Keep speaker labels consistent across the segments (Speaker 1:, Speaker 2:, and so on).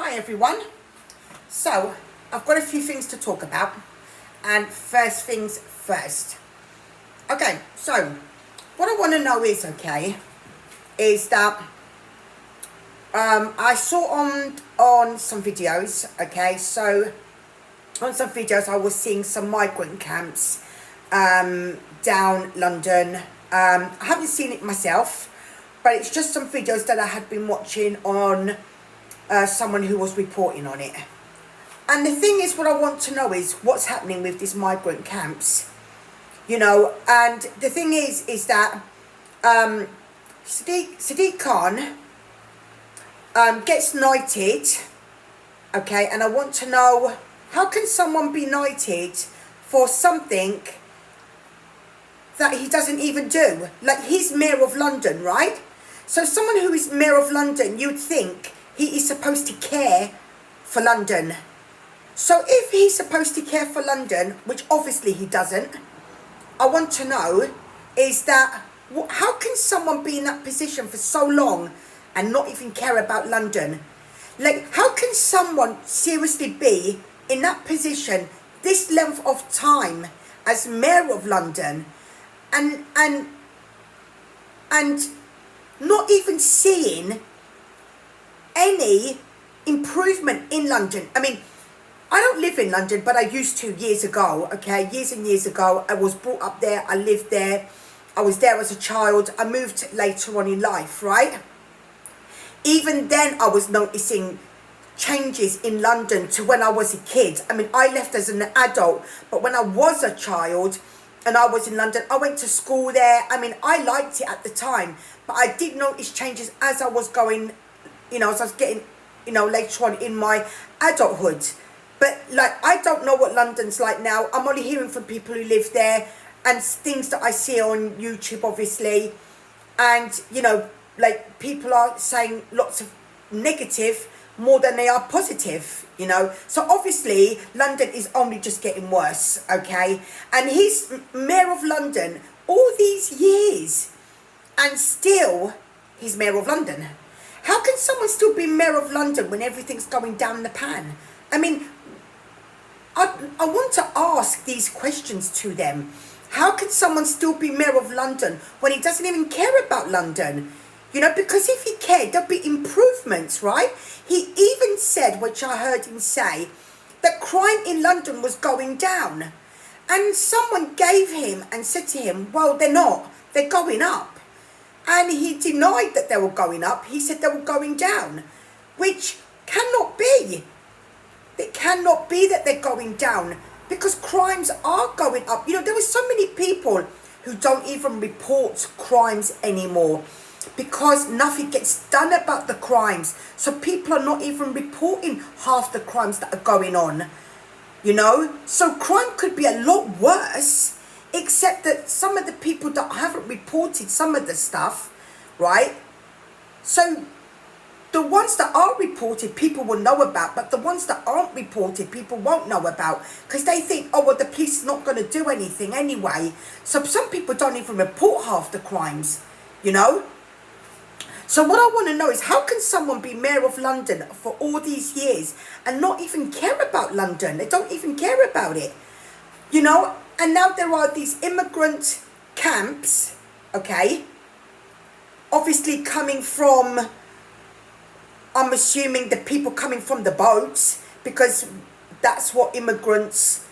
Speaker 1: Hi everyone. So I've got a few things to talk about, and first things first. Okay, so what I want to know is that I saw on some videos. Okay, so on some videos I was seeing some migrant camps down London. I haven't seen it myself, but it's just some videos that I had been watching on someone who was reporting on it. And the thing is, what I want to know is what's happening with these migrant camps, and the thing is that Sadiq Khan gets knighted, okay, and I want to know, how can someone be knighted for something that he doesn't even do? Like, he's Mayor of London, right? So someone who is Mayor of London, you'd think he is supposed to care for London. So if he's supposed to care for London, which obviously he doesn't, I want to know is that, how can someone be in that position for so long and not even care about London? Like, how can someone seriously be in that position this length of time as Mayor of London and not even seeing any improvement in London? I mean, I don't live in London, but I used to years ago, okay? Years and years ago, I was brought up there, I lived there, I was there as a child, I moved later on in life, right? Even then, I was noticing changes in London to when I was a kid. I mean, I left as an adult, but when I was a child and I was in London, I went to school there. I mean, I liked it at the time, but I did notice changes as I was going, as I was getting, later on in my adulthood. But, like, I don't know what London's like now. I'm only hearing from people who live there and things that I see on YouTube, obviously. And, like, people are saying lots of negative more than they are positive, So, obviously, London is only just getting worse, okay? And he's Mayor of London all these years. And still, he's Mayor of London. How can someone still be Mayor of London when everything's going down the pan? I mean, I want to ask these questions to them. How can someone still be Mayor of London when he doesn't even care about London? Because if he cared, there'd be improvements, right? He even said, which I heard him say, that crime in London was going down. And someone gave him and said to him, well, they're not. They're going up. And he denied that they were going up. He said they were going down, which cannot be. It cannot be that they're going down, because crimes are going up. There are so many people who don't even report crimes anymore because nothing gets done about the crimes. So people are not even reporting half the crimes that are going on, So crime could be a lot worse, except that some of the people that haven't reported some of the stuff, right? So the ones that are reported, people will know about, but the ones that aren't reported, people won't know about, because they think, oh, well, the police is not going to do anything anyway. So some people don't even report half the crimes, So what I want to know is, how can someone be Mayor of London for all these years and not even care about London? They don't even care about it, And now there are these immigrant camps, okay, obviously coming from, I'm assuming, the people coming from the boats, because that's what immigrants,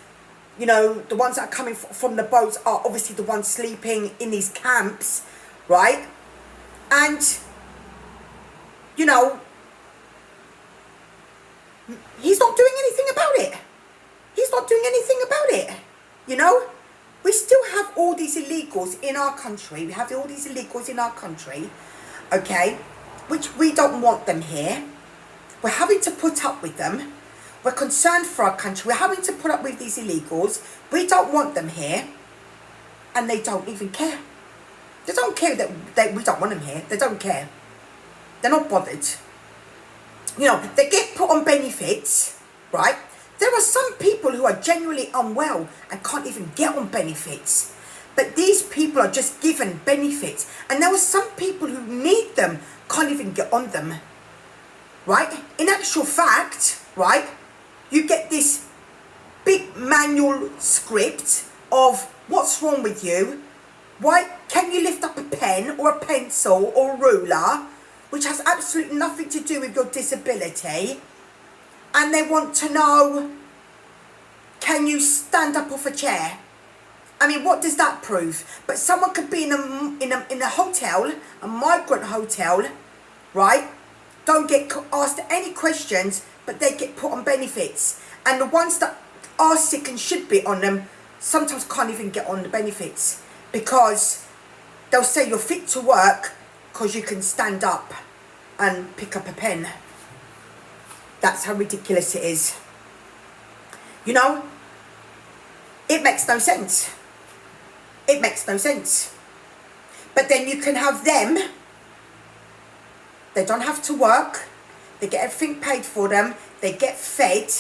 Speaker 1: the ones that are coming from the boats are obviously the ones sleeping in these camps, right? And, he's not doing anything about it. He's not doing anything about it, We still have all these illegals in our country. We have all these illegals in our country, okay, which we don't want them here. We're having to put up with them. We're concerned for our country. We're having to put up with these illegals. We don't want them here. And they don't even care. They don't care that we don't want them here. They don't care. They're not bothered. They get put on benefits, right? There are some people who are genuinely unwell and can't even get on benefits. But these people are just given benefits. And there are some people who need them, can't even get on them. right? In actual fact, right, you get this big manual script of what's wrong with you. Why can you lift up a pen or a pencil or a ruler, which has absolutely nothing to do with your disability, and they want to know, can you stand up off a chair? I mean, what does that prove? But someone could be in a hotel, a migrant hotel, right? Don't get asked any questions, but they get put on benefits. And the ones that are sick and should be on them sometimes can't even get on the benefits, because they'll say you're fit to work because you can stand up and pick up a pen. That's how ridiculous it is. You know, it makes no sense. It makes no sense. But then you can have them. They don't have to work. They get everything paid for them. They get fed.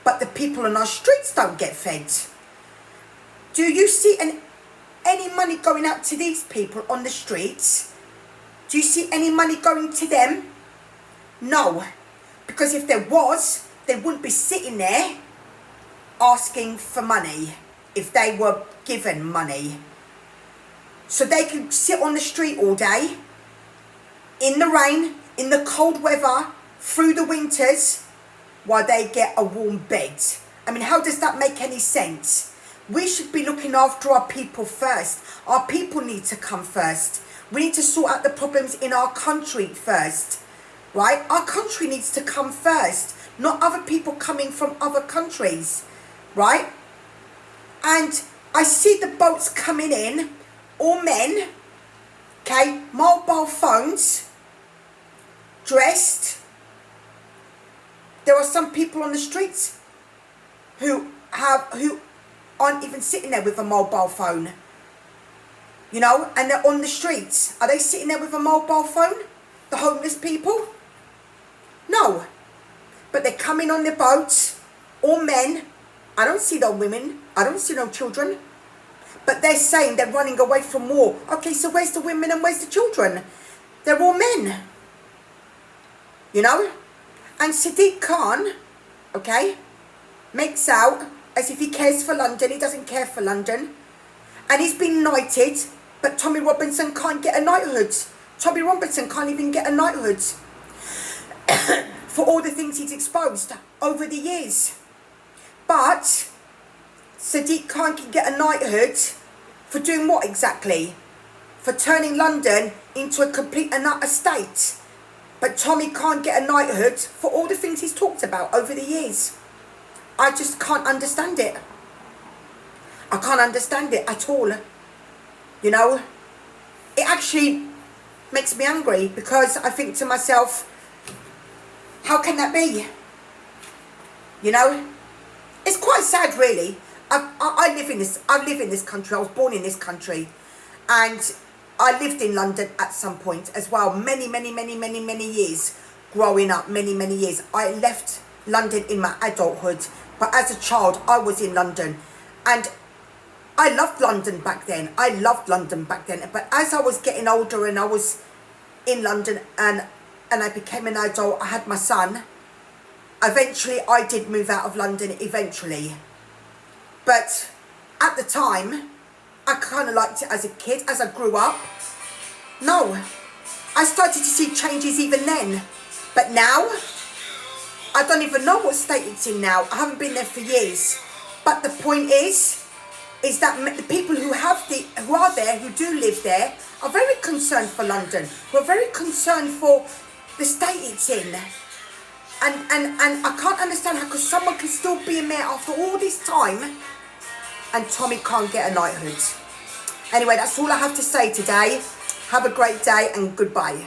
Speaker 1: But the people on our streets don't get fed. Do you see any money going out to these people on the streets? Do you see any money going to them? No. Because if there was, they wouldn't be sitting there asking for money if they were given money. So they can sit on the street all day, in the rain, in the cold weather, through the winters, while they get a warm bed. I mean, how does that make any sense? We should be looking after our people first. Our people need to come first. We need to sort out the problems in our country first, right? Our country needs to come first, not other people coming from other countries, right? And I see the boats coming in, all men, okay, mobile phones, dressed. There are some people on the streets who aren't even sitting there with a mobile phone, you know, and they're on the streets. Are they sitting there with a mobile phone, the homeless people? No. But they're coming on their boats, all men. I don't see no women. I don't see no children. But they're saying they're running away from war. Okay, so where's the women and where's the children? They're all men. You know? And Sadiq Khan, okay, makes out as if he cares for London. He doesn't care for London. And he's been knighted, but Tommy Robinson can't get a knighthood. Tommy Robinson can't even get a knighthood for all the things he's exposed over the years. But Sadiq Khan can get a knighthood for doing what exactly? For turning London into a complete and utter state. But Tommy can't get a knighthood for all the things he's talked about over the years. I just can't understand it. I can't understand it at all. You know, it actually makes me angry, because I think to myself, how can that be? You know, it's quite sad, really. I live in this country. I was born in this country, and I lived in London at some point as well. Many years growing up. Many years. I left London in my adulthood, but as a child, I was in London, and I loved London back then. But as I was getting older and I was in London and I became an adult, I had my son. Eventually, I did move out of London eventually. But at the time, I kind of liked it as a kid. As I grew up, no. I started to see changes even then. But now, I don't even know what state it's in now. I haven't been there for years. But the point is that the people who are there, who do live there, are very concerned for London. We're very concerned for the state it's in. And I can't understand how someone can still be a mayor after all this time and Tommy can't get a knighthood. Anyway, that's all I have to say today. Have a great day and goodbye.